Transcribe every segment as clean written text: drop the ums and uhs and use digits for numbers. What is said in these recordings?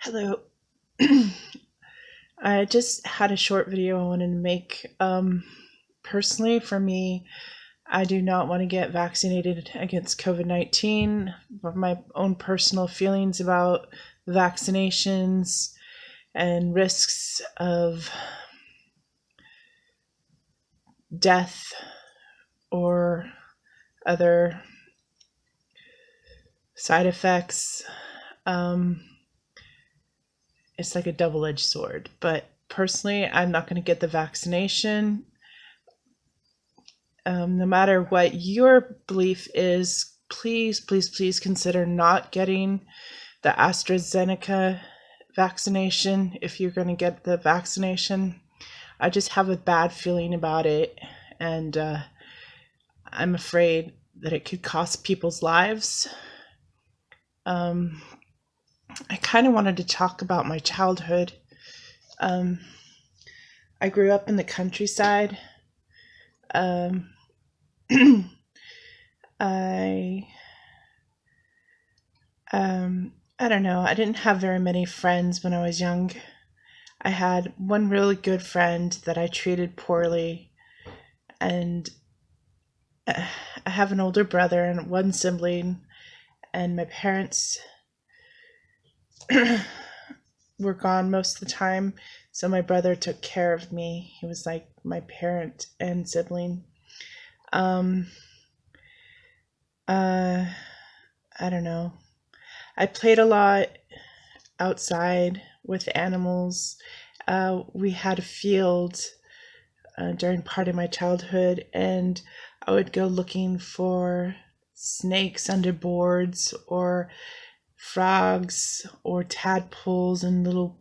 Hello. I just had a short video I wanted to make. Personally, for me, I do not want to get vaccinated against COVID 19. For my own personal feelings about vaccinations and risks of death or other side effects. Um, it's like a double edged sword. But personally, I'm not going to get the vaccination. No matter what your belief is, please consider not getting the AstraZeneca vaccination if you're going to get the vaccination. I just have a bad feeling about it, and I'm afraid that it could cost people's lives. I kind of wanted to talk about my childhood. I grew up in the countryside. I I don't know. I didn't have very many friends when I was young. I had one really good friend that I treated poorly, and I have an older brother and one sibling, and my parents were gone most of the time, so my brother took care of me. He was like my parent and sibling. I don't know. I played a lot outside with animals. We had a field during part of my childhood, and I would go looking for snakes under boards or frogs or tadpoles in little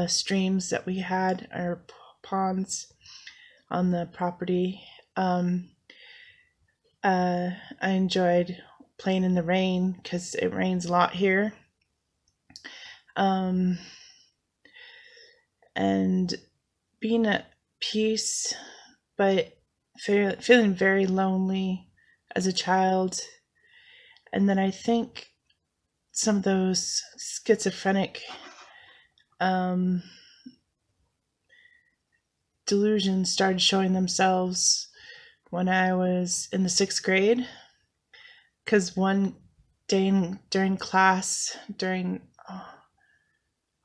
streams that we had, or ponds on the property. I enjoyed playing in the rain because it rains a lot here. And being at peace, but feeling very lonely as a child. And then I think some of those schizophrenic delusions started showing themselves when I was in the 6th grade. Because one day during class, during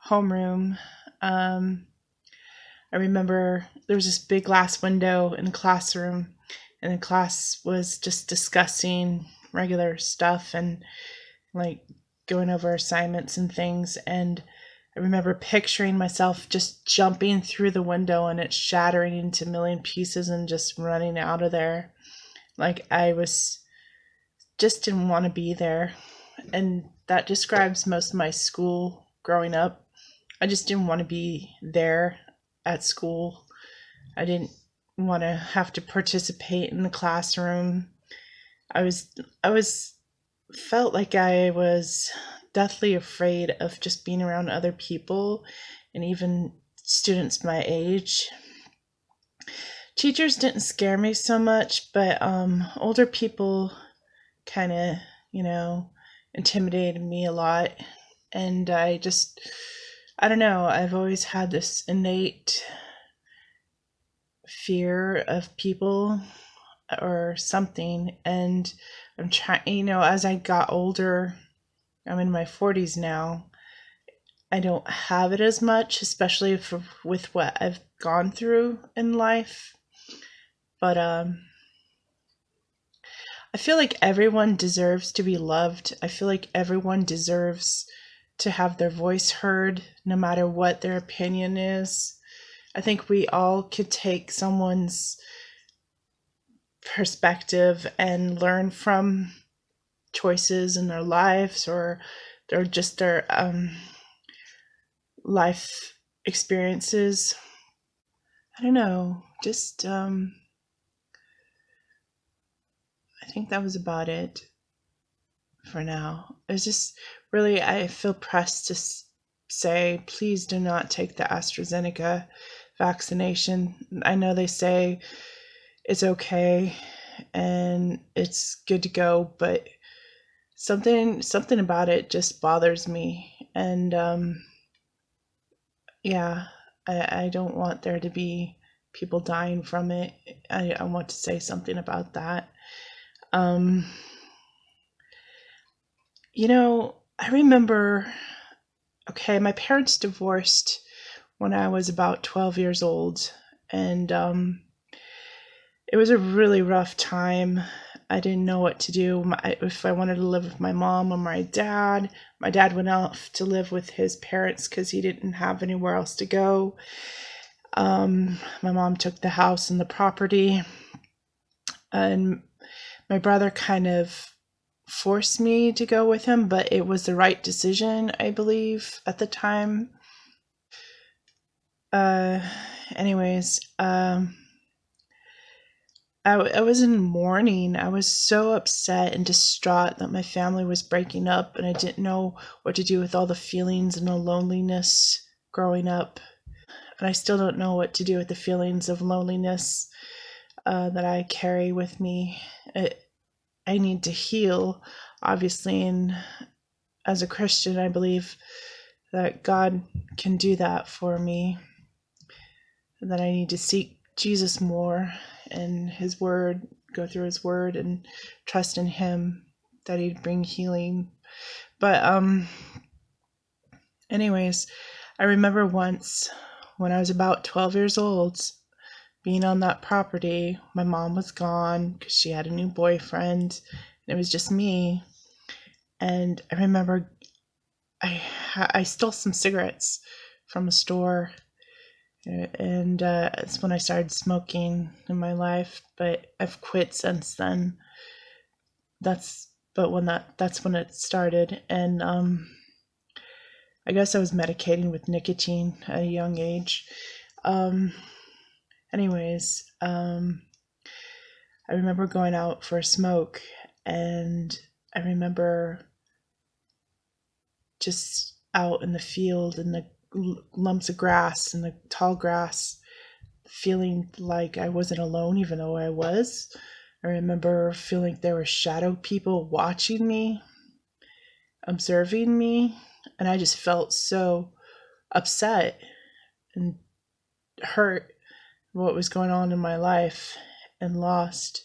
homeroom, I remember there was this big glass window in the classroom, and the class was just discussing regular stuff and like going over assignments and things. And I remember picturing myself just jumping through the window and it shattering into a million pieces and just running out of there. Like I just didn't want to be there. And that describes most of my school growing up. I just didn't want to be there at school. I didn't want to have to participate in the classroom. I felt like I was deathly afraid of just being around other people, and even students my age. Teachers didn't scare me so much, but older people kind of, intimidated me a lot. And I don't know, I've always had this innate fear of people or something. And I'm trying, as I got older, I'm in my 40s now, I don't have it as much, especially with what I've gone through in life. But I feel like everyone deserves to be loved. I feel like everyone deserves to have their voice heard, no matter what their opinion is. I think we all could take someone's perspective and learn from choices in their lives, or their life experiences. I don't know, just I think that was about it for now. It's just really, I feel pressed to say, please do not take the AstraZeneca vaccination. I know they say it's okay and it's good to go, but something about it just bothers me. And yeah, I don't want there to be people dying from it. I want to say something about that. Um, I remember, okay, my parents divorced when I was about 12 years old, and it was a really rough time. I didn't know what to do. If I wanted to live with my mom or my dad. My dad went off to live with his parents because he didn't have anywhere else to go. My mom took the house and the property, and my brother kind of forced me to go with him, but it was the right decision, I believe, at the time. Uh, anyways, I was in mourning. I was so upset and distraught that my family was breaking up, and I didn't know what to do with all the feelings and the loneliness growing up. And I still don't know what to do with the feelings of loneliness that I carry with me. I need to heal, obviously, and as a Christian, I believe that God can do that for me, and that I need to seek Jesus more and his word, go through his word and trust in him that he'd bring healing. But anyways, I remember once when I was about 12 years old being on that property. My mom was gone because she had a new boyfriend, and it was just me. And I remember I stole some cigarettes from a store, and it's when I started smoking in my life. But I've quit since then. That's when it started, and I guess I was medicating with nicotine at a young age. Um, anyways, I remember going out for a smoke, and I remember just out in the field in the lumps of grass and the tall grass, feeling like I wasn't alone, even though I was. I remember feeling there were shadow people watching me, observing me, and I just felt so upset and hurt what was going on in my life and lost.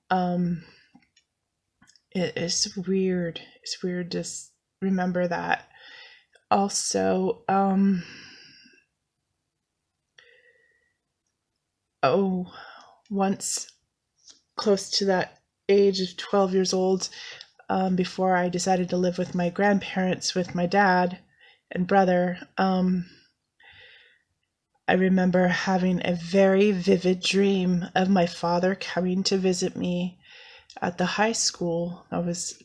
Um, it's weird. It's weird to remember that. Also, once close to that age of 12 years old, before I decided to live with my grandparents with my dad and brother, I remember having a very vivid dream of my father coming to visit me at the high school I was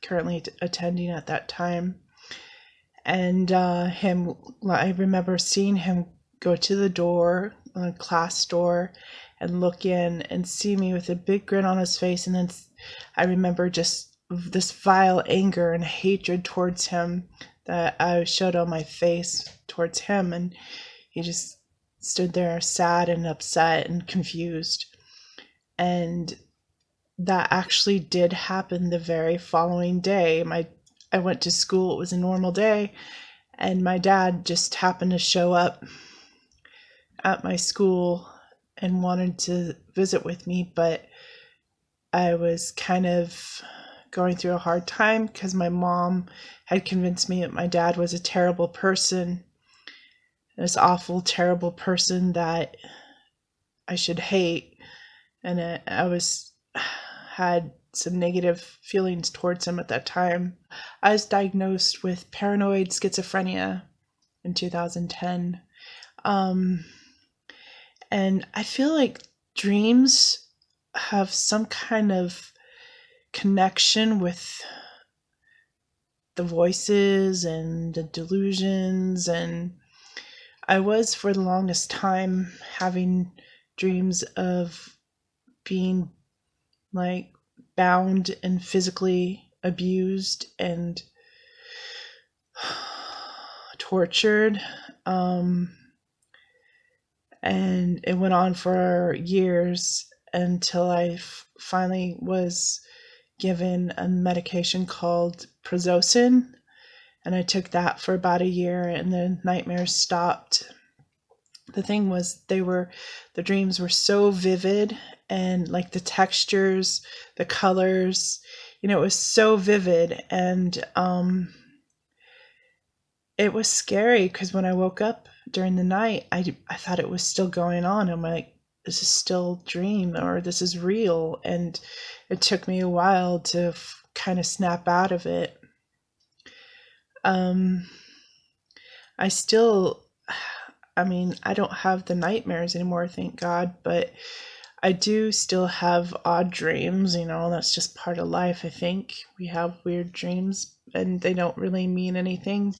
currently attending at that time. And I remember seeing him go to the door, class door, and look in and see me with a big grin on his face. And then I remember just this vile anger and hatred towards him that I showed on my face towards him. And he just stood there sad and upset and confused. And that actually did happen the very following day. I went to school, it was a normal day, and my dad just happened to show up at my school and wanted to visit with me, but I was kind of going through a hard time because my mom had convinced me that my dad was a terrible person, this awful, terrible person that I should hate, and I had some negative feelings towards him at that time. I was diagnosed with paranoid schizophrenia in 2010. And I feel like dreams have some kind of connection with the voices and the delusions. And I was, for the longest time, having dreams of being like bound and physically abused and tortured. And it went on for years until I finally was given a medication called Prazosin, And I took that for about a year, and the nightmares stopped. The thing was, the dreams were so vivid, and like the textures, the colors, it was so vivid. And it was scary because when I woke up during the night, I thought it was still going on. I'm like, this is still a dream, or this is real. And it took me a while to kind of snap out of it. I still, I don't have the nightmares anymore, thank God, but I do still have odd dreams. That's just part of life. I think we have weird dreams and they don't really mean anything.